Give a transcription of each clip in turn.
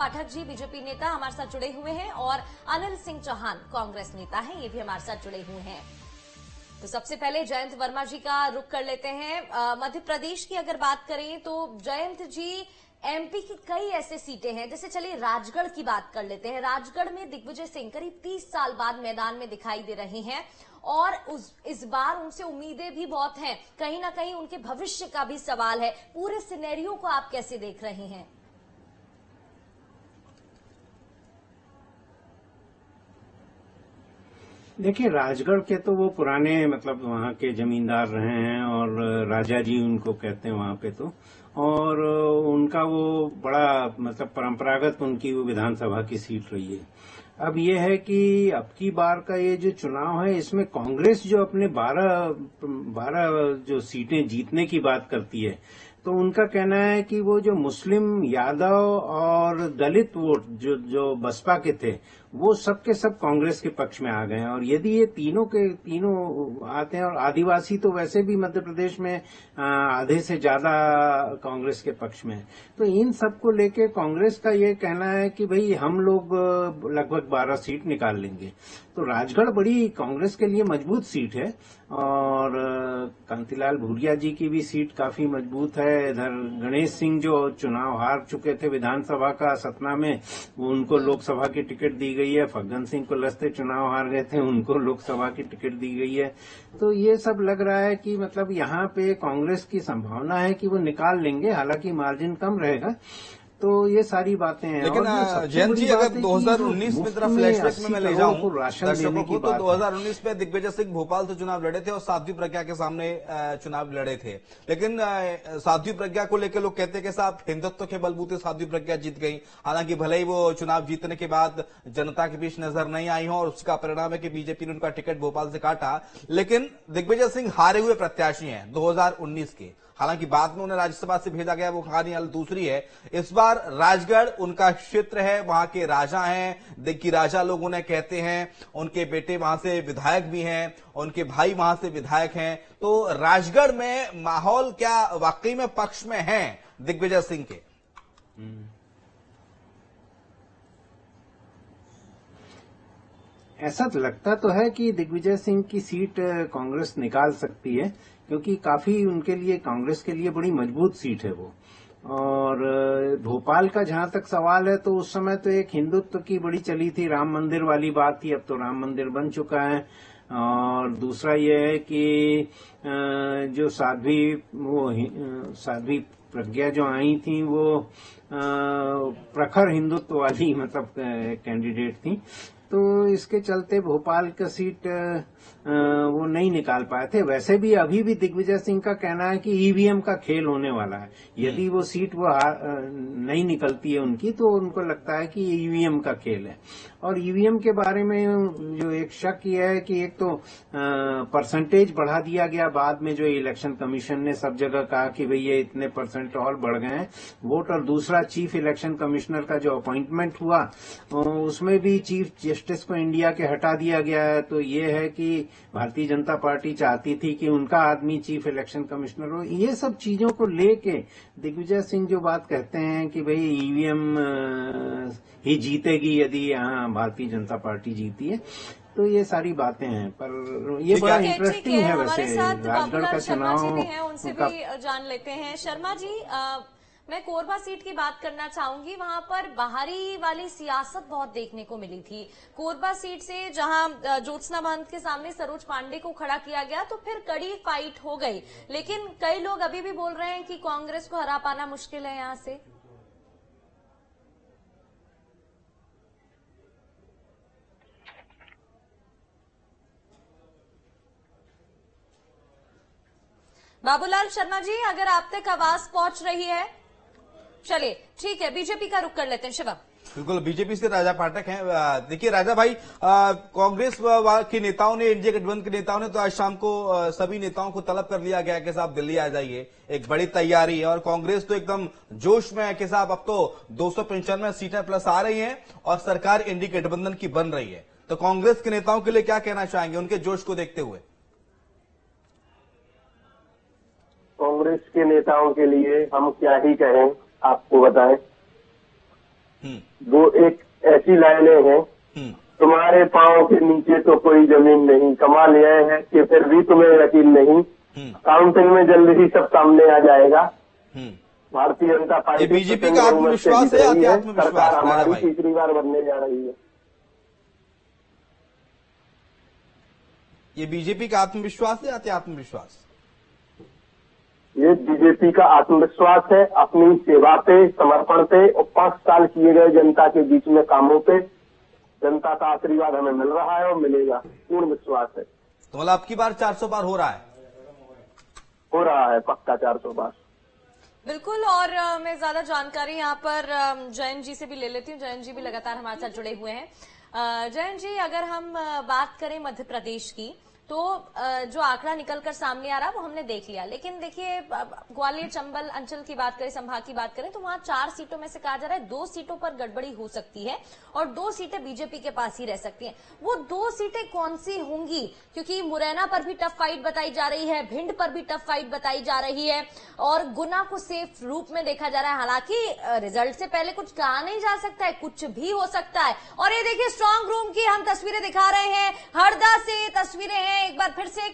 Pathak ji BJP नेता हमारे साथ जुड़े हुए हैं और अनिल सिंह चौहान कांग्रेस नेता हैं, ये भी हमारे साथ जुड़े हुए हैं। तो सबसे पहले जयंत वर्मा जी का रुख कर लेते हैं। मध्य प्रदेश की अगर बात करें तो जयंत जी, एमपी की कई ऐसे सीटें हैं, जैसे चलिए राजगढ़ की बात कर लेते हैं। राजगढ़ में दिग्विजय सिंह करीब 30 साल बाद मैदान में दिखाई दे रहे हैं और इस बार उनसे उम्मीदें भी बहुत हैं। कहीं ना कहीं उनके भविष्य का भी सवाल है। पूरे सिनेरियो को आप कैसे देख रहे हैं? देखिए, राजगढ़ के तो वो पुराने मतलब वहाँ के जमींदार रहे हैं और राजा जी उनको कहते हैं वहाँ पे तो। और उनका वो बड़ा मतलब परंपरागत उनकी वो विधानसभा की सीट रही है। अब ये है कि अब की बार का ये जो चुनाव है, इसमें कांग्रेस जो अपने 12 जो सीटें जीतने की बात करती है, तो उनका कहना है कि वो जो मुस्लिम, यादव और दलित वोट जो बसपा के थे, वो सब के सब कांग्रेस के पक्ष में आ गए हैं। और यदि ये तीनों के तीनों आते हैं, और आदिवासी तो वैसे भी मध्य प्रदेश में आधे से ज्यादा कांग्रेस के पक्ष में है, तो इन सबको लेके कांग्रेस का ये कहना है कि भाई हम लोग लगभग 12 सीट निकाल लेंगे। तो राजगढ़ बड़ी कांग्रेस के लिए मजबूत सीट है और कांतिलाल भूरिया जी की भी सीट काफी मजबूत है। इधर गणेश सिंह जो चुनाव हार चुके थे विधानसभा का सतना में, उनको लोकसभा की टिकट दी गई है। फग्गन सिंह कुलस्ते चुनाव हार गए थे, उनको लोकसभा की टिकट दी गई है। तो ये सब लग रहा है कि मतलब यहाँ पे कांग्रेस की संभावना है कि वो निकाल लेंगे, हालांकि मार्जिन कम रहेगा। तो ये सारी बातें हैं। लेकिन जयंत जी, अगर 2019 में जरा फ्लैशबैक में मैं ले जाऊं दर्शकों को, तो 2019 में दिग्विजय सिंह भोपाल से चुनाव लड़े थे और साध्वी प्रज्ञा के सामने चुनाव लड़े थे। लेकिन साध्वी प्रज्ञा को लेकर लोग कहते हैं कि साहब हिंदुत्व के बलबूते साध्वी प्रज्ञा जीत गई। हालांकि भले ही वो चुनाव जीतने के बाद जनता के बीच नजर नहीं आई हो और उसका परिणाम है कि बीजेपी ने उनका टिकट भोपाल से काटा। लेकिन दिग्विजय सिंह हारे हुए प्रत्याशी हैं 2019 के। हालांकि बाद में उन्हें राज्यसभा से भेजा गया, वो कहानी दूसरी है। इस बार राजगढ़ उनका क्षेत्र है, वहां के राजा हैं, दिग्गी राजा लोग उन्हें कहते हैं। उनके बेटे वहां से विधायक भी हैं, उनके भाई वहां से विधायक हैं। तो राजगढ़ में माहौल क्या वाकई में पक्ष में है दिग्विजय सिंह के? ऐसा तो लगता तो है कि दिग्विजय सिंह की सीट कांग्रेस निकाल सकती है, क्योंकि काफी उनके लिए, कांग्रेस के लिए बड़ी मजबूत सीट है वो। और भोपाल का जहां तक सवाल है, तो उस समय तो एक हिंदुत्व की बड़ी चली थी, राम मंदिर वाली बात थी। अब तो राम मंदिर बन चुका है। और दूसरा ये है कि जो साध्वी प्रज्ञा जो आई थी, वो प्रखर हिंदुत्व वाली मतलब कैंडिडेट थी। तो इसके चलते भोपाल का सीट वो नहीं निकाल पाए थे। वैसे भी अभी भी दिग्विजय सिंह का कहना है कि ईवीएम का खेल होने वाला है। यदि वो सीट वो नहीं निकलती है उनकी, तो उनको लगता है कि ईवीएम का खेल है। और ईवीएम के बारे में जो एक शक ये है कि एक तो परसेंटेज बढ़ा दिया गया बाद में, जो इलेक्शन कमीशन ने सब जगह कहा कि भाई ये इतने परसेंट और बढ़ गए हैं वोट। और दूसरा, चीफ इलेक्शन कमिश्नर का जो अपॉइंटमेंट हुआ, उसमें भी चीफ जस्टिस को इंडिया के हटा दिया गया है। तो ये है कि भारतीय जनता पार्टी चाहती थी कि उनका आदमी चीफ इलेक्शन कमिश्नर हो। ये सब चीजों को लेके दिग्विजय सिंह जो बात कहते हैं कि भाई ईवीएम ही जीतेगी यदि यहाँ भारतीय जनता पार्टी जीती है, तो ये सारी बातें हैं। पर ये बड़ा इंटरेस्टिंग है वैसे राजगढ़ का चुनाव। उनसे भी जान लेते हैं। शर्मा जी, मैं कोरबा सीट की बात करना चाहूंगी। वहां पर बाहरी वाली सियासत बहुत देखने को मिली थी। कोरबा सीट से जहां ज्योत्सना महंत के सामने सरोज पांडे को खड़ा किया गया, तो फिर कड़ी फाइट हो गई। लेकिन कई लोग अभी भी बोल रहे हैं कि कांग्रेस को हरा पाना मुश्किल है यहां से। बाबूलाल शर्मा जी, अगर आप तक आवाज पहुंच रही है, चलिए ठीक है, बीजेपी का रुख कर लेते हैं। शिवम। बिल्कुल, बीजेपी से राजा पाठक हैं। देखिए राजा भाई, कांग्रेस के नेताओं ने, इंडिया गठबंधन के नेताओं ने तो आज शाम को सभी नेताओं को तलब कर लिया गया कि साहब दिल्ली आ जाइए, एक बड़ी तैयारी है। और कांग्रेस तो एकदम जोश में है कि साहब अब तो 295 सीटें प्लस आ रही हैं और सरकार इंडिया गठबंधन की बन रही है। तो कांग्रेस के नेताओं के लिए क्या कहना चाहेंगे उनके जोश को देखते हुए? कांग्रेस के नेताओं के लिए हम क्या ही कहें, आपको बताएं। वो एक ऐसी लाइनें हैं, तुम्हारे पांव के नीचे तो कोई जमीन नहीं, कमाल यह है कि फिर भी तुम्हें यकीन नहीं, काउंटिंग में जल्द ही सब सामने आ जाएगा। भारतीय जनता पार्टी बीजेपी का आत्मविश्वास है, सरकार हमारी तीसरी बार बनने जा रही है। ये बीजेपी का आत्मविश्वास है, अति आत्मविश्वास? ये बीजेपी का आत्मविश्वास है, अपनी सेवा पे, समर्पण पे और 5 साल किए गए जनता के बीच में कामों पे जनता का आशीर्वाद हमें मिल रहा है और मिलेगा, पूर्ण विश्वास है। तो मतलब अब की बार 400 पार हो रहा है पक्का 400 पार। बिल्कुल। और मैं ज्यादा जानकारी यहाँ पर जयंत जी से भी ले लेती हूँ। जयंत जी भी लगातार हमारे साथ जुड़े हुए हैं। जयंत जी, अगर हम बात करें मध्य प्रदेश की, तो जो आंकड़ा निकलकर सामने आ रहा है वो हमने देख लिया, लेकिन देखिए ग्वालियर चंबल अंचल की बात करें, संभाग की बात करें, तो वहां 4 सीटों में से कहा जा रहा है 2 सीटों पर गड़बड़ी हो सकती है और 2 सीटें बीजेपी के पास ही रह सकती हैं। वो 2 सीटें कौन सी होंगी? क्योंकि मुरैना पर भी टफ फाइट बताई जा रही है, भिंड पर भी टफ फाइट बताई जा रही है और गुना को सेफ रूप में देखा जा रहा है। हालांकि रिजल्ट से पहले कुछ कहा नहीं जा सकता है, कुछ भी हो सकता है। और ये देखिए स्ट्रांग रूम की हम तस्वीरें दिखा रहे हैं, हरदा से तस्वीरें हैं, एक बार फिर से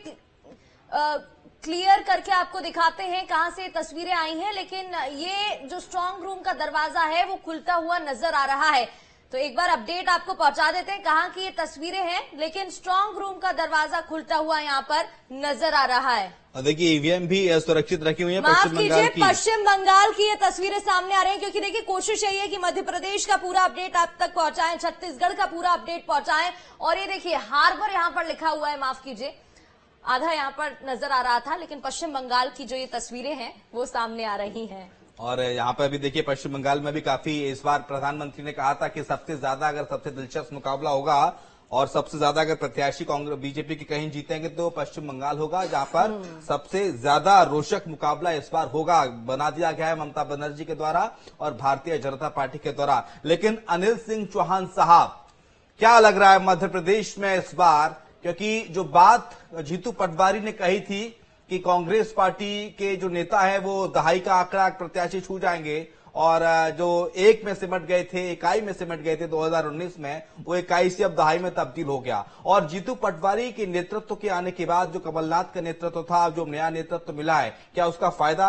क्लियर करके आपको दिखाते हैं कहां से तस्वीरें आई हैं। लेकिन ये जो स्ट्रांग रूम का दरवाजा है वो खुलता हुआ नजर आ रहा है, तो एक बार अपडेट आपको पहुंचा देते हैं कहां की ये तस्वीरें हैं, लेकिन स्ट्रांग रूम का दरवाजा खुलता हुआ यहां पर नजर आ रहा है। और देखिए ईवीएम भी सुरक्षित रखी हुई है। माफ कीजिए, पश्चिम बंगाल की ये तस्वीरें सामने आ रही हैं, क्योंकि देखिए कोशिश यही है कि मध्य प्रदेश का पूरा अपडेट आप तक पहुंचाएं, छत्तीसगढ़ का पूरा अपडेट पहुंचाएं। और ये देखिए हार्बर यहां पर लिखा हुआ है, माफ कीजिए आधा यहां पर नजर आ रहा था, लेकिन पश्चिम बंगाल की जो ये तस्वीरें हैं वो सामने आ रही हैं। और यहाँ पर भी देखिए पश्चिम बंगाल में भी काफी इस बार प्रधानमंत्री ने कहा था कि सबसे ज्यादा अगर सबसे दिलचस्प मुकाबला होगा और सबसे ज्यादा अगर प्रत्याशी कांग्रेस बीजेपी के कहीं जीतेंगे तो पश्चिम बंगाल होगा, जहां पर सबसे ज्यादा रोचक मुकाबला इस बार होगा, बना दिया गया है ममता बनर्जी के द्वारा और भारतीय जनता पार्टी के द्वारा। लेकिन अनिल सिंह चौहान साहब, क्या लग रहा है मध्य प्रदेश में इस बार? क्योंकि जो बात जीतू पटवारी ने कही थी कि कांग्रेस पार्टी के जो नेता है वो दहाई का आंकड़ा प्रत्याशी छू जाएंगे और जो एक में सिमट गए थे, इकाई में सिमट गए थे 2019 में, वो इकाई से अब दहाई में तब्दील हो गया। और जीतू पटवारी के नेतृत्व के आने के बाद जो कमलनाथ का नेतृत्व था, जो नया नेतृत्व मिला है, क्या उसका फायदा